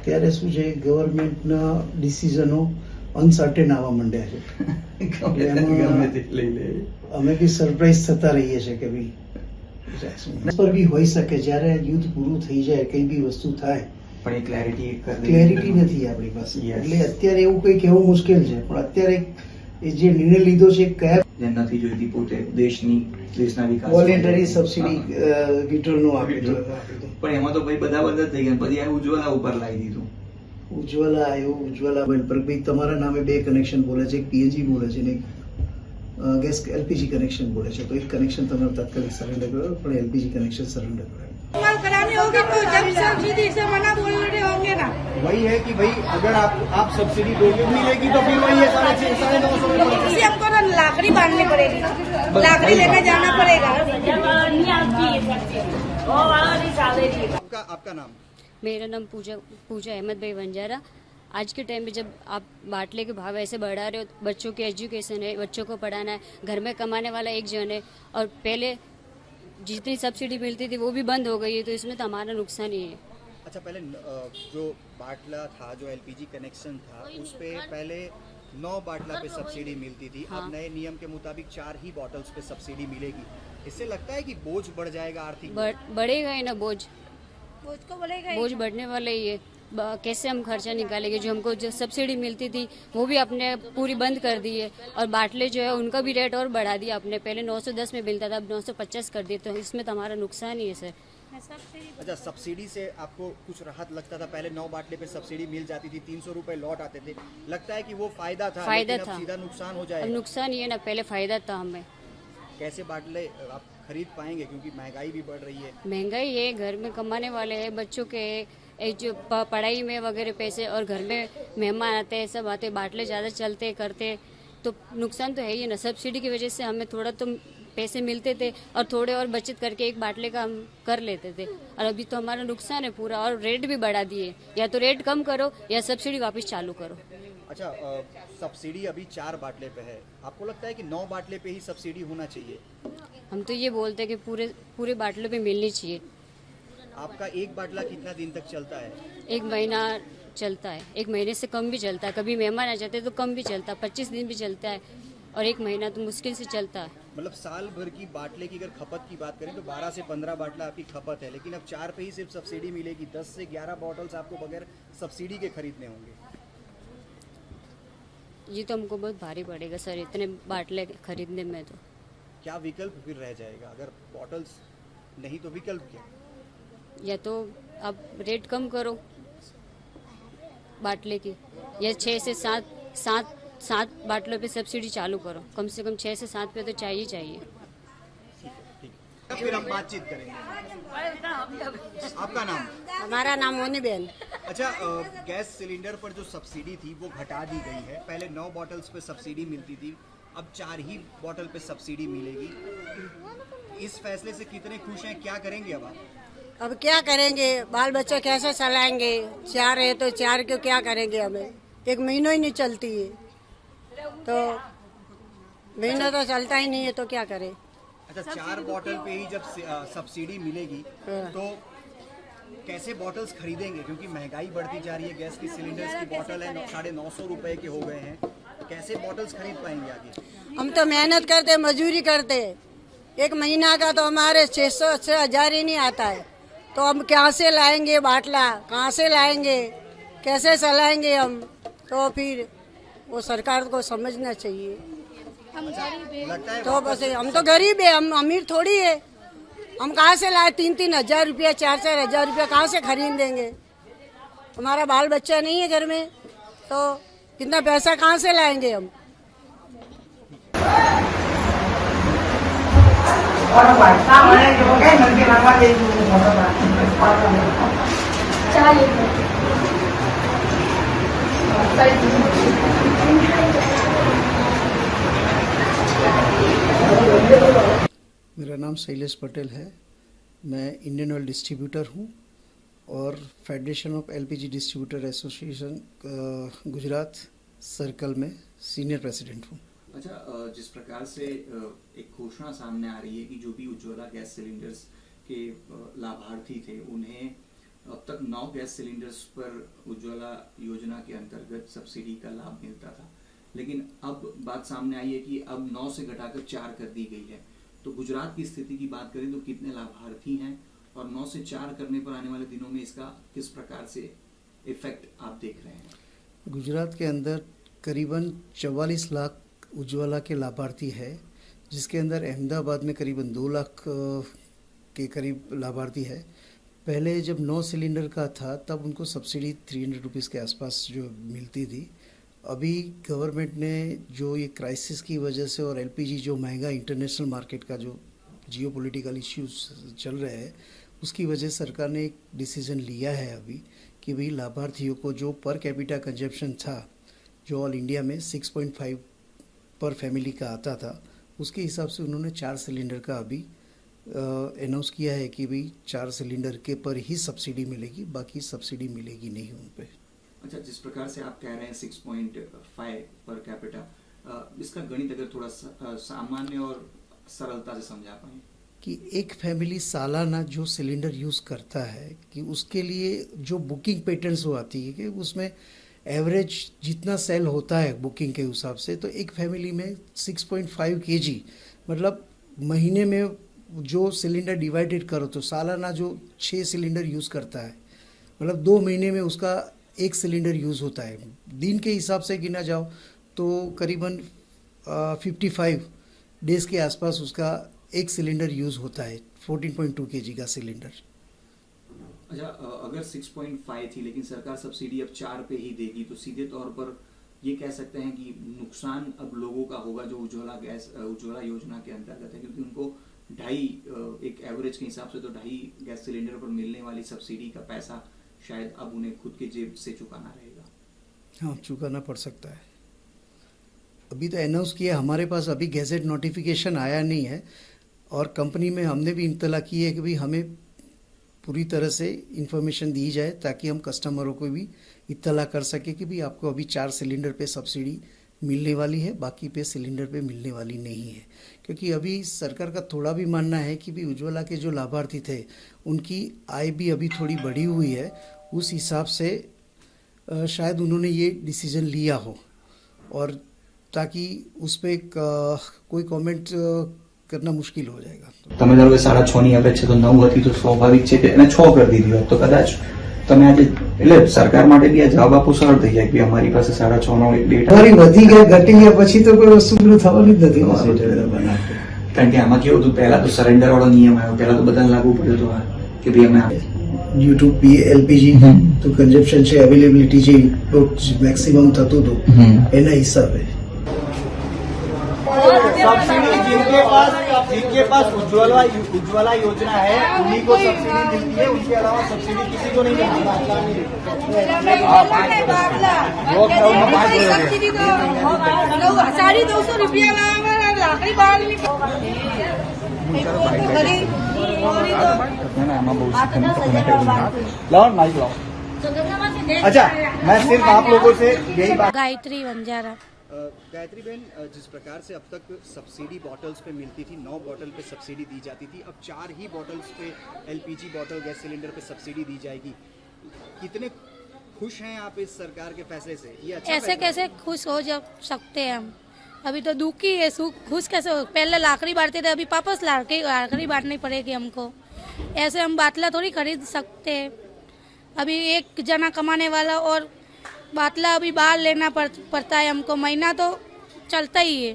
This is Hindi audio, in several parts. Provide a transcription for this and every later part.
અત્યારે શું છે, ગવર્મેન્ટના ડિસિઝનો અનસર્ટેન આવવા માંડ્યા છે. એટલે એમાં અમે બી સરપ્રાઈઝ થતા રહીએ છીએ કે ભાઈ પર બી હોઈ શકે જ્યારે યુદ્ધ પૂરું થઈ જાય, કઈ બી વસ્તુ થાય, પણ એ ક્લેરિટી નથી આપણી પાસે. એટલે અત્યારે એવું કઈ કહેવું મુશ્કેલ છે, પણ અત્યારે એ જે નિર્ણય લીધો છે કયા નથી જોઈતી પોતે દેશના વિકાસ વોલેન્ટરી સબસિડી વિડ્રોનું આપી દો. પણ એમાં તો ભાઈ બધા બંધ થઈ ગયા, પછી આ ઉજ્જવલા ઉપર લાવી દીધું. ઉજ્જવલા આવ્યું, ઉજ્જવલા બંધ પર ભાઈ તમારા નામે 2 કનેક્શન બોલે છે, એક પીએનજી બોલે છે ને ગેસ એલપીજી કનેક્શન બોલે છે. તો એક કનેક્શન તમારે તાત્કાલિક સરેન્ડર કરો, પણ એલपीजी कनेक्शन सरेंडर कराएं. करानी होगी तो जब सब्सिडी से मना बोल रहे होंगे ना. वही है कि भाई अगर आप सब्सिडी दोगे मिलेगी तो फिर वही है 950 इसे हमको ना लाकड़ी बांधनी पड़ेगी, लाकड़ी लेकर जाना पड़ेगा. आपका नाम? मेरा नाम पूजा अहमद भाई बंजारा. आज के टाइम में जब आप बाटले के भाव ऐसे बढ़ा रहे हो, बच्चों की एजुकेशन है, बच्चों को पढ़ाना है, घर में कमाने वाला एक जन है, और पहले जितनी सब्सिडी मिलती थी वो भी बंद हो गई है, तो इसमें तो हमारा नुकसान ही है. अच्छा, पहले जो बाटला था, जो एलपीजी कनेक्शन था, उस पे पहले 9 बाटला पे सब्सिडी मिलती थी. हाँ. अब नए नियम के मुताबिक 4 ही बॉटल्स पे सब्सिडी मिलेगी. इससे लगता है कि बोझ बढ़ जाएगा आर्थिक? बढ़ेगा ही ना बोझ को बोलेगा बोझ बढ़ने वाला ही है. कैसे हम खर्चा निकालेंगे? जो हमको जो सब्सिडी मिलती थी वो भी आपने पूरी बंद कर दी है, और बाटले जो है उनका भी रेट और बढ़ा दिया आपने. पहले 910 में मिलता था, अब 950 कर दिए, तो इसमें तो हमारा नुकसान ही है सर. अच्छा, सब्सिडी से आपको कुछ राहत लगता था? पहले 9 बाटले पे सब्सिडी मिल जाती थी, 300 रुपए लौट आते थे, लगता है कि वो फायदा था, फायदा था, सीधा नुकसान हो अब जाएगा. नुकसान ही है ना, पहले फायदा था हमें. कैसे बाटले आप खरीद पाएंगे, क्योंकि महंगाई भी बढ़ रही है? महंगाई है, घर में कमाने वाले हैं, बच्चों के जो पढ़ाई में वगैरह पैसे, और घर में मेहमान आते हैं, सब आते, बाटले ज़्यादा चलते करते, तो नुकसान तो है ही ना. सब्सिडी की वजह से हमें थोड़ा तो पैसे मिलते थे, और थोड़े और बचत करके एक बाटले का हम कर लेते थे, और अभी तो हमारा नुकसान है पूरा, और रेट भी बढ़ा दिए. या तो रेट कम करो या सब्सिडी वापस चालू करो. अच्छा, सब्सिडी अभी 4 बाटले पे है, आपको लगता है कि 9 बाटले पे ही सब्सिडी होना चाहिए? हम तो ये बोलते हैं कि पूरे बाटलों पे मिलनी चाहिए. आपका एक बाटला कितना दिन तक चलता है? 1 महीना चलता है, 1 महीने से कम भी चलता है. कभी मेहमान आ जाते हैं तो कम भी चलता है, 25 दिन भी चलता है, और 1 महीना तो मुश्किल से चलता है. मतलब साल भर की बाटले की अगर खपत की बात करें तो 12 से 15 बाटला आपकी खपत है, लेकिन अब 4 पे ही सिर्फ सब्सिडी मिलेगी. 10 से 11 बॉटल्स आपको बगैर सब्सिडी के खरीदने होंगे. ये तो हमको बहुत भारी पड़ेगा सर, इतने बाटले खरीदने में. तो क्या विकल्प फिर रह जाएगा? अगर बॉटल्स नहीं तो विकल्प क्या? या तो आप रेट कम करो बाटले की, या 6 से 7 बाटलों पे सब्सिडी चालू करो. कम से कम 6 से 7 पे तो चाहिए. ठीक है, फिर हम बातचीत करेंगे. आपका नाम? हमारा नाम मोनी बहन. अच्छा, गैस सिलेंडर पर जो सब्सिडी थी वो घटा दी गई है. पहले 9 बॉटल्स पे सब्सिडी मिलती थी, अब 4 ही बॉटल पे सब्सिडी मिलेगी. इस फैसले से कितने खुश हैं? क्या करेंगे अब आप? अब क्या करेंगे? बाल बच्चे कैसे चलाएंगे? 4 है तो 4 को क्या करेंगे? हमें 1 महीना ही नहीं चलती है, तो महीना तो चलता ही नहीं है, तो क्या करें? अच्छा, 4 बॉटल पे ही जब सब्सिडी मिलेगी तो कैसे बॉटल्स खरीदेंगे? क्योंकि महंगाई बढ़ती जा रही है, गैस की सिलेंडर्स की बॉटल है 950 रुपए के हो गए हैं. कैसे बॉटल्स खरीद पाएंगे आगे? हम तो मेहनत करते, मजदूरी करते, 1 महीना का तो हमारे 600 से 1000 ही नहीं आता है, तो हम कहाँ से लाएंगे बाटला? कहाँ से लाएंगे? कैसे चलाएंगे हम? तो फिर वो सरकार को समझना चाहिए. लगता है तो बस हम तो गरीब है, हम अमीर थोड़ी है. हम कहाँ से लाए 3-3 हजार रुपया, 4-4 हजार रुपया कहाँ से खरीद देंगे? हमारा बाल बच्चा नहीं है घर में, तो कितना पैसा कहाँ से लाएंगे हम? मेरा नाम शैलेश पटेल है. मैं इंडियन ऑयल डिस्ट्रीब्यूटर हूँ और federation of LPG distributor association Gujarat circle में सीनियर प्रेसिडेंट हूँ. अच्छा, जिस प्रकार से एक घोषणा सामने आ रही है कि जो भी उज्ज्वला गैस सिलेंडर्स के लाभार्थी थे उन्हें अब तक 9 गैस सिलेंडर्स पर उज्ज्वला योजना के अंतर्गत सब्सिडी का लाभ मिलता था, लेकिन अब बात सामने आई है कि अब 9 से घटाकर 4 कर दी गई है। तो गुजरात की स्थिति की बात करें तो कितने लाभार्थी हैं और 9 से 4 करने पर आने वाले दिनों में इसका किस प्रकार से इफेक्ट आप देख रहे हैं? गुजरात के अंदर करीबन 44 लाख उज्ज्वला के लाभार्थी है, जिसके अंदर अहमदाबाद में करीबन 2 लाख के करीब लाभार्थी है। पहले जब 9 सिलेंडर का था तब उनको सब्सिडी 300 रुपीज़ के आसपास जो मिलती थी। अभी गवर्नमेंट ने जो ये क्राइसिस की वजह से और एलपीजी जो महंगा इंटरनेशनल मार्केट का जो जियोपॉलिटिकल इश्यूज चल रहे हैं, उसकी वजह सरकार ने एक डिसीजन लिया है अभी कि भाई लाभार्थियों को जो पर कैपिटा कंजप्शन था, जो ऑल इंडिया में 6.5 पर फैमिली का आता था, उसके हिसाब से उन्होंने 4 सिलेंडर का अभी अनाउंस किया है कि भाई 4 सिलेंडर के पर ही सब्सिडी मिलेगी, बाकी सब्सिडी मिलेगी नहीं उन पे। अच्छा, जिस प्रकार से आप कह रहे हैं 6.5 पर कैपिटा, इसका गणित अगर थोड़ा सामान्य और सरलता से समझा पाए कि एक फैमिली सालाना जो सिलेंडर यूज़ करता है कि उसके लिए जो बुकिंग पैटर्न्स वो आती है कि उसमें एवरेज जितना सेल होता है बुकिंग के हिसाब से, तो एक फैमिली में 6.5 kg मतलब महीने में जो सिलेंडर डिवाइडेड करो तो सालाना जो 6 सिलेंडर यूज़ करता है, मतलब 2 महीने में उसका 1 सिलेंडर यूज़ होता है। दिन के हिसाब से गिना जाओ तो करीबन 55 डेज के आसपास उसका 1 सिलेंडर यूज़ होता है, 14.2 kg का सिलेंडर। अच्छा, अगर 6.5 थी लेकिन सरकार सब्सिडी अब 4 पे ही देगी, तो सीधे तौर पर ये कह सकते हैं कि नुकसान अब लोगों का होगा जो उज्ज्वला योजना के अंतर्गत है, क्योंकि उनको 2.5 एक एवरेज के हिसाब से तो 2.5 गैस सिलेंडर पर मिलने वाली सब्सिडी का पैसा शायद अब उन्हें खुद के जेब से चुकाना रहेगा। हाँ, चुकाना पड़ सकता है। अभी तो अनाउंस किया, हमारे पास अभी गैजेट नोटिफिकेशन आया नहीं है और कंपनी में हमने भी इत्तला की है कि भाई हमें पूरी तरह से इंफॉर्मेशन दी जाए ताकि हम कस्टमरों को भी इत्तला कर सके कि भाई आपको अभी 4 सिलेंडर पे सब्सिडी मिलने वाली है, बाकी पे सिलेंडर पे मिलने वाली नहीं है। क्योंकि अभी सरकार का थोड़ा भी मानना है कि भाई उज्ज्वला के जो लाभार्थी थे उनकी आय भी अभी थोड़ी बढ़ी हुई है, उस हिसाब से शायद उन्होंने ये डिसीजन लिया हो, और ताकि उस पर कोई कमेंट करना मुश्किल हो जाएगा। તમે ધારો કે 6.5 ની અપેક્ષા તો 9 હતી તો સ્વાભાવિક છે કે એને 6 કરી દીધી હોત તો કદાચ તમે આજે એટલે સરકાર માટે બી આ જવાબ આપવો સરળ થઈ જાય કે અમારી પાસે 6.5 નો એક ડેટા અમારી વધી ગયા ઘટી ગયા પછી તો કોઈ વસ્તુ પેલું થવાનું જ નથી કારણ કે આમાં કેવું હતું, પહેલા તો સરેન્ડર વાળો નિયમ આવ્યો, પહેલા તો બધાને લાગુ પડ્યો હતો કે ભાઈ અમે YouTube पे LPG तो कंजप्शन છે, अवेलेबिलिटी છે, मैक्सिमम થતું હતું એના હિસાબે। सब्सिडी जिनके पास उज्ज्वला योजना है उन्हीं को सब्सिडी मिलती है, उनके अलावा सब्सिडी किसी को नहीं मिलती। 250 रुपया लाकड़ी बाहर अच्छा, मैं सिर्फ आप लोगों से यही बात। गायत्री वंजारा। गायत्री बहन, जिस प्रकार से अब तक सब्सिडी बॉटल्स पे मिलती थी, 9 बॉटल पे सब्सिडी दी जाती थी, अब 4 ही बॉटल्स पे एलपीजी बॉटल गैस सिलेंडर पे सब्सिडी दी जाएगी, कितने खुश हैं आप इस सरकार के फैसले से? ये अच्छा ऐसे कैसे खुश हो जा सकते हैं हम? अभी तो दुखी है, खुश कैसे हो? पहले लाकड़ी बांटते थे, अभी वापस लाकड़ी बांटनी पड़ेगी हमको। ऐसे हम बाटला थोड़ी खरीद सकते हैं। अभी एक जना कमाने वाला और बाटला अभी बाहर लेना पड़ता है हमको, महीना तो चलता ही है,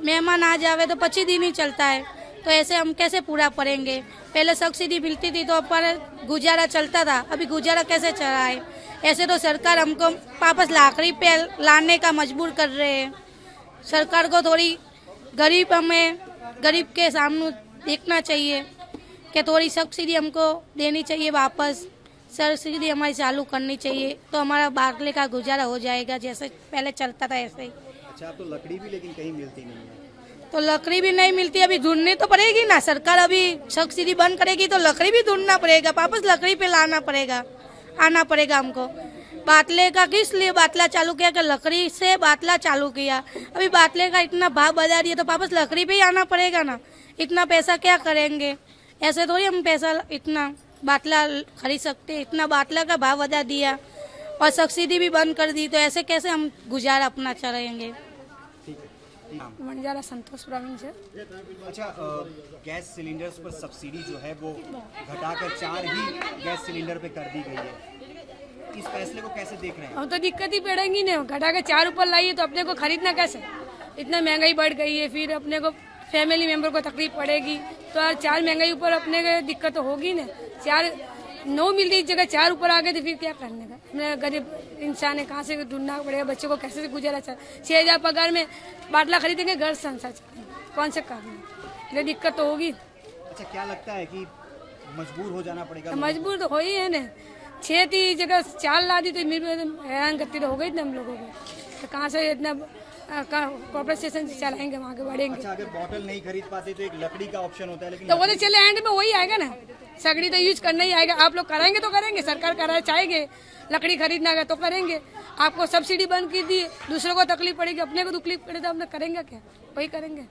मेहमान आ जावे तो 25 दिन ही चलता है, तो ऐसे हम कैसे पूरा करेंगे? पहले सब्सिडी मिलती थी तो अपन गुजारा चलता था, अभी गुजारा कैसे चला है? ऐसे तो सरकार हमको वापस लाकड़ी पे लाने का मजबूर कर रहे हैं। सरकार को थोड़ी गरीब के सामने देखना चाहिए कि थोड़ी सब्सिडी हमको देनी चाहिए, वापस सब्सिडी हमारी चालू करनी चाहिए, तो हमारा बाटले का गुजारा हो जाएगा जैसे पहले चलता था ऐसे ही। अच्छा, तो लकड़ी भी लेकिन कहीं मिलती नहीं है? तो लकड़ी भी नहीं मिलती, अभी ढूंढनी तो पड़ेगी ना। सरकार अभी सब्सिडी बंद करेगी तो लकड़ी भी ढूंढना पड़ेगा, वापस लकड़ी पे लाना पड़ेगा, आना पड़ेगा हमको। बाटले का किस लिए बाटला चालू किया कि लकड़ी से बाटला चालू किया, अभी बाटले का इतना भाव बढ़ा दिया तो वापस लकड़ी पे ही आना पड़ेगा ना। इतना पैसा क्या करेंगे? ऐसे थोड़ी हम पैसा इतना बाटला खरीद सकते हैं। इतना बाटला का भाव बढ़ा दिया और सब्सिडी भी बंद कर दी, तो ऐसे कैसे हम गुजारा अपना चलाएंगे। वनजारा संतोष प्रवीण से। अच्छा, गैस सिलेंडर्स पर सब्सिडी जो है वो घटाकर 4 ही गैस सिलेंडर पे कर दी गई है, इस फैसले को कैसे देख रहे हैं? हम तो दिक्कत ही पड़ेगी ना, घटा के 4 ऊपर लाइए तो अपने को खरीदना कैसे, इतना महंगाई बढ़ गई है, फिर अपने को फैमिली मेंबर को तकलीफ पड़ेगी, तो यार 4 महंगाई ऊपर अपने को दिक्कत तो होगी ना। 4 9 मिलती इस जगह 4 ऊपर आ गए तो फिर क्या करने का, अपने गरीब इंसान है, कहाँ से ढूंढना पड़ेगा, बच्चों को कैसे गुजारा चल। 6,000 पगार में बाटला खरीदेंगे, घर संसार चलेंगे, कौन से काम में, ये दिक्कत तो होगी। अच्छा, क्या लगता है कि मजबूर हो जाना पड़ेगा? तो मजबूर तो हो ही है ना, 6 थी जगह 4 ला दी तो हैरान करती तो हो गई ना हम लोगों को, तो कहाँ से इतना कॉर्पोरेट स्टेशन से चलाएंगे, वहाँ के बढ़ेंगे। अच्छा, अगर बॉटल नहीं खरीद पाते तो एक लकड़ी का ऑप्शन होता है, लेकिन तो वो तो चले एंड में वही आएगा ना, सगड़ी तो यूज करना ही आएगा। आप लोग कराएंगे तो करेंगे, सरकार कराना चाहेंगे, लकड़ी खरीदना है तो करेंगे। आपको सब्सिडी बंद की दी, दूसरों को तकलीफ पड़ेगी, अपने को तकलीफ पड़े तो हम करेंगे क्या, वही करेंगे।